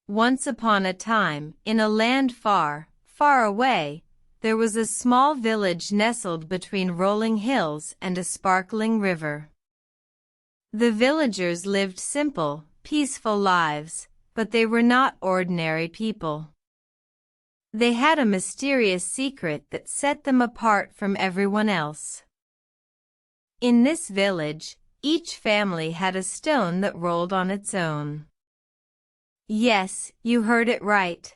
Once upon a time, in a land far, far away, there was a small village nestled between rolling hills and a sparkling river. The villagers lived simple, peaceful lives, but they were not ordinary people. They had a mysterious secret that set them apart from everyone else. In this village, each family had a stone that rolled on its own. Yes, you heard it right.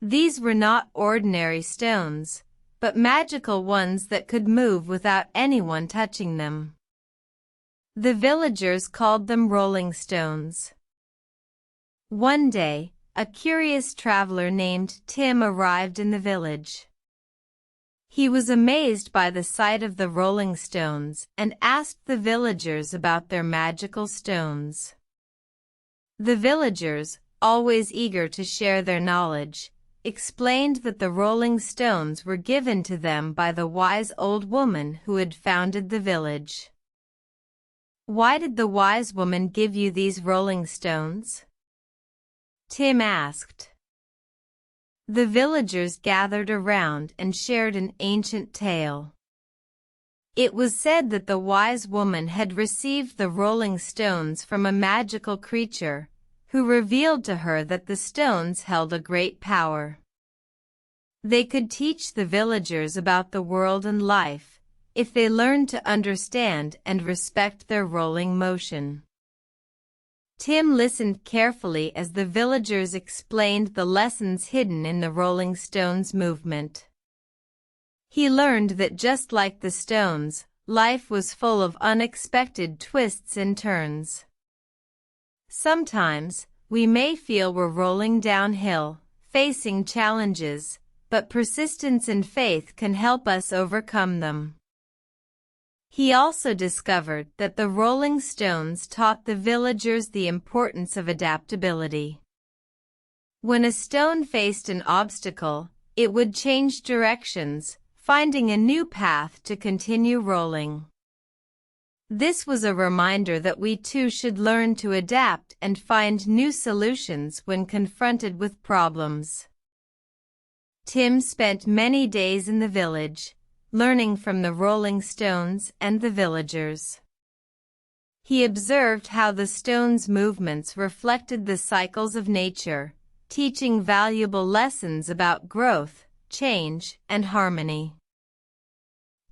These were not ordinary stones, but magical ones that could move without anyone touching them. The villagers called them rolling stones. One day, a curious traveler named Tim arrived in the village. He was amazed by the sight of the rolling stones and asked the villagers about their magical stones. The villagers, always eager to share their knowledge, explained that the rolling stones were given to them by the wise old woman who had founded the village. "Why did the wise woman give you these rolling stones?" Tim asked. The villagers gathered around and shared an ancient tale. It was said that the wise woman had received the rolling stones from a magical creature, who revealed to her that the stones held a great power. They could teach the villagers about the world and life, if they learned to understand and respect their rolling motion. Tim listened carefully as the villagers explained the lessons hidden in the rolling stones movement. He learned that just like the stones, life was full of unexpected twists and turns. Sometimes, we may feel we're rolling downhill, facing challenges, but persistence and faith can help us overcome them. He also discovered that the rolling stones taught the villagers the importance of adaptability. When a stone faced an obstacle, it would change directions, finding a new path to continue rolling. This was a reminder that we too should learn to adapt and find new solutions when confronted with problems. Tim spent many days in the village, learning from the rolling stones and the villagers. He observed how the stones' movements reflected the cycles of nature, teaching valuable lessons about growth, change, and harmony.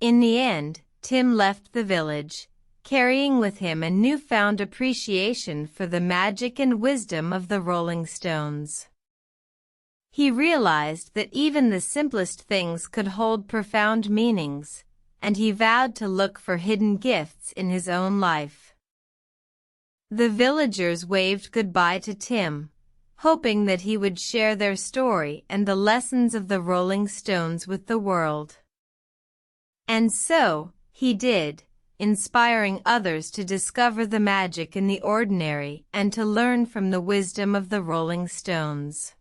In the end, Tim left the village, carrying with him a newfound appreciation for the magic and wisdom of the rolling stones. He realized that even the simplest things could hold profound meanings, and he vowed to look for hidden gifts in his own life. The villagers waved goodbye to Tim, hoping that he would share their story and the lessons of the rolling stones with the world. And so, he did, inspiring others to discover the magic in the ordinary and to learn from the wisdom of the rolling stones.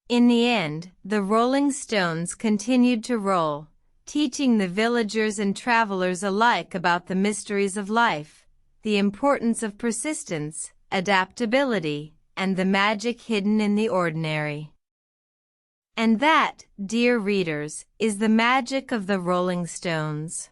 In the end, the rolling stones continued to roll, teaching the villagers and travelers alike about the mysteries of life, the importance of persistence, adaptability, and the magic hidden in the ordinary. And that, dear readers, is the magic of the rolling stones.